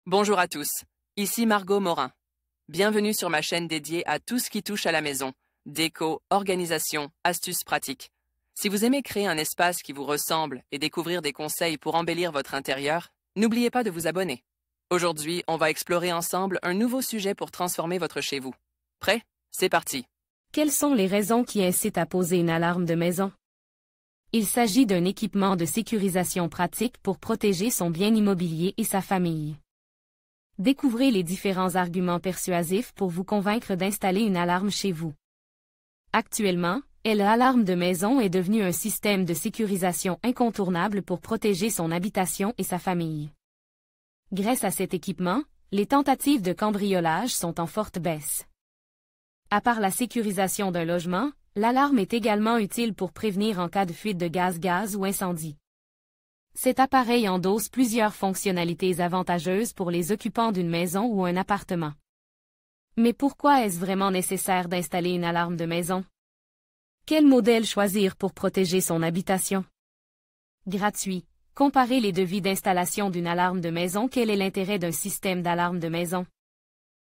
Bonjour à tous, ici Margot Morin. Bienvenue sur ma chaîne dédiée à tout ce qui touche à la maison, déco, organisation, astuces pratiques. Si vous aimez créer un espace qui vous ressemble et découvrir des conseils pour embellir votre intérieur, n'oubliez pas de vous abonner. Aujourd'hui, on va explorer ensemble un nouveau sujet pour transformer votre chez vous. Prêt? C'est parti! Quelles sont les raisons qui incitent à poser une alarme de maison? Il s'agit d'un équipement de sécurisation pratique pour protéger son bien immobilier et sa famille. Découvrez les différents arguments persuasifs pour vous convaincre d'installer une alarme chez vous. Actuellement, l'alarme de maison est devenue un système de sécurisation incontournable pour protéger son habitation et sa famille. Grâce à cet équipement, les tentatives de cambriolage sont en forte baisse. À part la sécurisation d'un logement, l'alarme est également utile pour prévenir en cas de fuite de gaz ou incendie. Cet appareil endosse plusieurs fonctionnalités avantageuses pour les occupants d'une maison ou un appartement. Mais pourquoi est-ce vraiment nécessaire d'installer une alarme de maison? Quel modèle choisir pour protéger son habitation? Gratuit. Comparez les devis d'installation d'une alarme de maison. Quel est l'intérêt d'un système d'alarme de maison?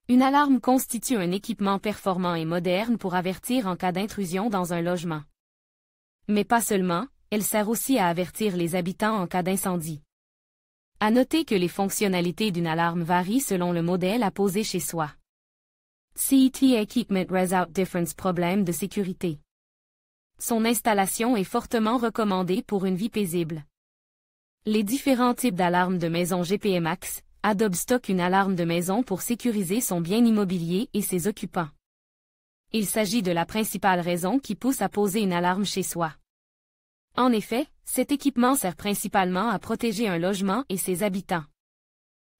Une alarme constitue un équipement performant et moderne pour avertir en cas d'intrusion dans un logement. Mais pas seulement, elle sert aussi à avertir les habitants en cas d'incendie. À noter que les fonctionnalités d'une alarme varient selon le modèle à poser chez soi. CET Equipment Without Difference. Problème de sécurité. Son installation est fortement recommandée pour une vie paisible. Les différents types d'alarmes de maison. GPMax, Adobe stocke une alarme de maison pour sécuriser son bien immobilier et ses occupants. Il s'agit de la principale raison qui pousse à poser une alarme chez soi. En effet, cet équipement sert principalement à protéger un logement et ses habitants.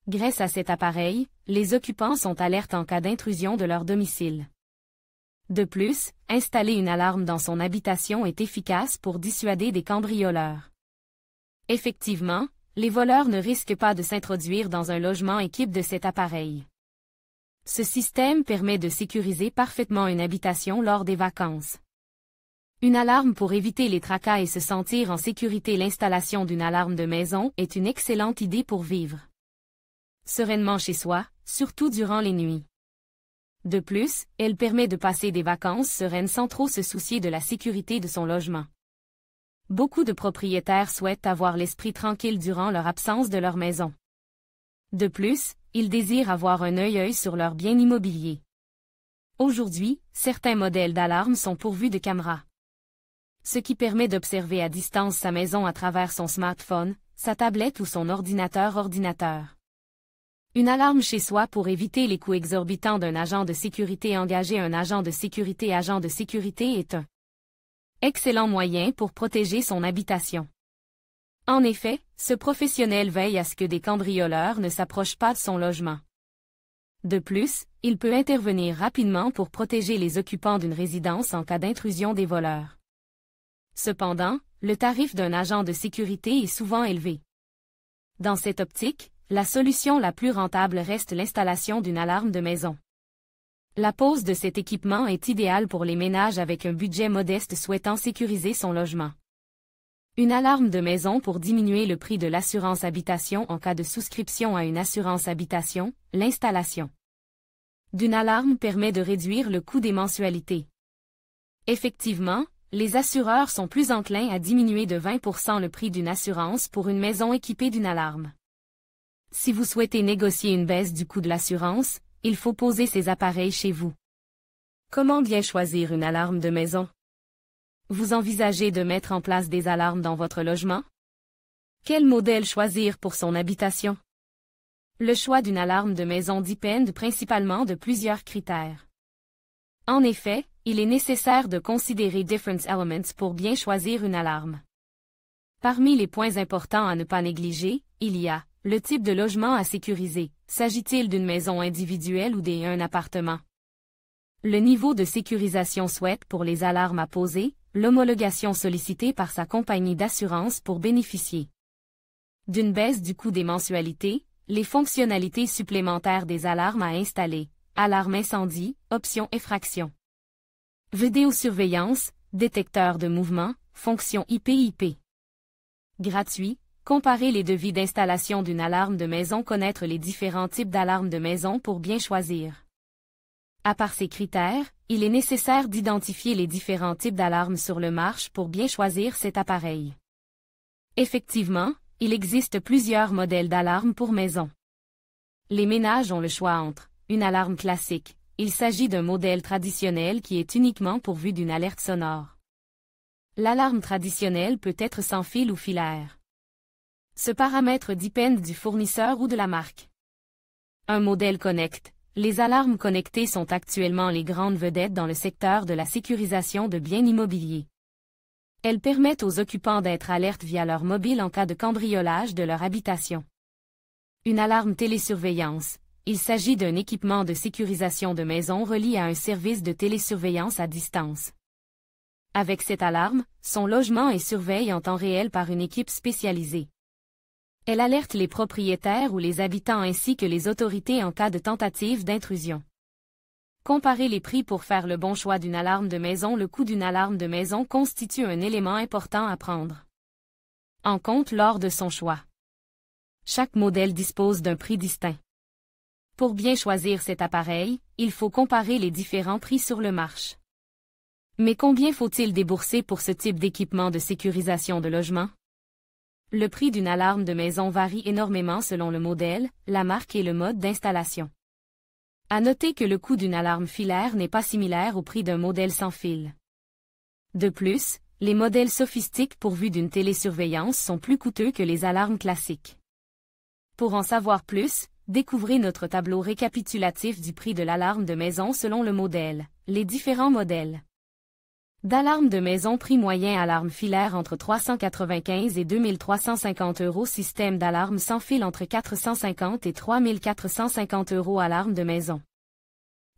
Grâce à cet appareil, les occupants sont alertes en cas d'intrusion de leur domicile. De plus, installer une alarme dans son habitation est efficace pour dissuader des cambrioleurs. Effectivement, les voleurs ne risquent pas de s'introduire dans un logement équipé de cet appareil. Ce système permet de sécuriser parfaitement une habitation lors des vacances. Une alarme pour éviter les tracas et se sentir en sécurité. L'installation d'une alarme de maison est une excellente idée pour vivre sereinement chez soi, surtout durant les nuits. De plus, elle permet de passer des vacances sereines sans trop se soucier de la sécurité de son logement. Beaucoup de propriétaires souhaitent avoir l'esprit tranquille durant leur absence de leur maison. De plus, ils désirent avoir un œil sur leur bien immobilier. Aujourd'hui, certains modèles d'alarme sont pourvus de caméras, ce qui permet d'observer à distance sa maison à travers son smartphone, sa tablette ou son ordinateur. Une alarme chez soi pour éviter les coûts exorbitants d'un agent de sécurité. Engager un agent de sécurité. Agent de sécurité est un excellent moyen pour protéger son habitation. En effet, ce professionnel veille à ce que des cambrioleurs ne s'approchent pas de son logement. De plus, il peut intervenir rapidement pour protéger les occupants d'une résidence en cas d'intrusion des voleurs. Cependant, le tarif d'un agent de sécurité est souvent élevé. Dans cette optique, la solution la plus rentable reste l'installation d'une alarme de maison. La pose de cet équipement est idéale pour les ménages avec un budget modeste souhaitant sécuriser son logement. Une alarme de maison pour diminuer le prix de l'assurance habitation en cas de souscription à une assurance habitation. L'installation d'une alarme permet de réduire le coût des mensualités. Effectivement, les assureurs sont plus enclins à diminuer de 20% le prix d'une assurance pour une maison équipée d'une alarme. Si vous souhaitez négocier une baisse du coût de l'assurance, il faut poser ces appareils chez vous. Comment bien choisir une alarme de maison? Vous envisagez de mettre en place des alarmes dans votre logement? Quel modèle choisir pour son habitation? Le choix d'une alarme de maison dépend principalement de plusieurs critères. En effet, il est nécessaire de considérer différents éléments pour bien choisir une alarme. Parmi les points importants à ne pas négliger, il y a le type de logement à sécuriser. S'agit-il d'une maison individuelle ou d'un appartement? Le niveau de sécurisation souhaité pour les alarmes à poser, l'homologation sollicitée par sa compagnie d'assurance pour bénéficier d'une baisse du coût des mensualités, les fonctionnalités supplémentaires des alarmes à installer, alarme incendie, option effraction, vidéosurveillance, détecteur de mouvement, fonction IP. Gratuit. Comparer les devis d'installation d'une alarme de maison. Connaître les différents types d'alarmes de maison pour bien choisir. À part ces critères, il est nécessaire d'identifier les différents types d'alarmes sur le marché pour bien choisir cet appareil. Effectivement, il existe plusieurs modèles d'alarmes pour maison. Les ménages ont le choix entre une alarme classique. Il s'agit d'un modèle traditionnel qui est uniquement pourvu d'une alerte sonore. L'alarme traditionnelle peut être sans fil ou filaire. Ce paramètre dépend du fournisseur ou de la marque. Un modèle connect. Les alarmes connectées sont actuellement les grandes vedettes dans le secteur de la sécurisation de biens immobiliers. Elles permettent aux occupants d'être alertes via leur mobile en cas de cambriolage de leur habitation. Une alarme télésurveillance. Il s'agit d'un équipement de sécurisation de maison relié à un service de télésurveillance à distance. Avec cette alarme, son logement est surveillé en temps réel par une équipe spécialisée. Elle alerte les propriétaires ou les habitants ainsi que les autorités en cas de tentative d'intrusion. Comparer les prix pour faire le bon choix d'une alarme de maison. Le coût d'une alarme de maison constitue un élément important à prendre en compte lors de son choix. Chaque modèle dispose d'un prix distinct. Pour bien choisir cet appareil, il faut comparer les différents prix sur le marché. Mais combien faut-il débourser pour ce type d'équipement de sécurisation de logement? Le prix d'une alarme de maison varie énormément selon le modèle, la marque et le mode d'installation. À noter que le coût d'une alarme filaire n'est pas similaire au prix d'un modèle sans fil. De plus, les modèles sophistiques pourvus d'une télésurveillance sont plus coûteux que les alarmes classiques. Pour en savoir plus, découvrez notre tableau récapitulatif du prix de l'alarme de maison selon le modèle, les différents modèles. D'alarme de maison. Prix moyen alarme filaire entre 395 et 2350 €. Système d'alarme sans fil entre 450 et 3450 €. Alarme de maison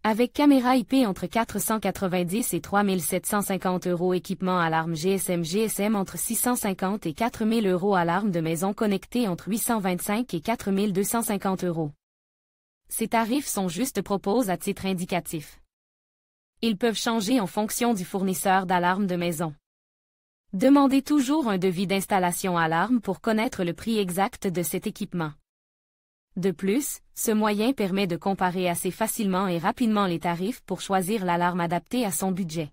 avec caméra IP entre 490 et 3750 €. Équipement alarme GSM entre 650 et 4000 €. Alarme de maison connectée entre 825 et 4250 €. Ces tarifs sont juste proposés à titre indicatif. Ils peuvent changer en fonction du fournisseur d'alarme de maison. Demandez toujours un devis d'installation alarme pour connaître le prix exact de cet équipement. De plus, ce moyen permet de comparer assez facilement et rapidement les tarifs pour choisir l'alarme adaptée à son budget.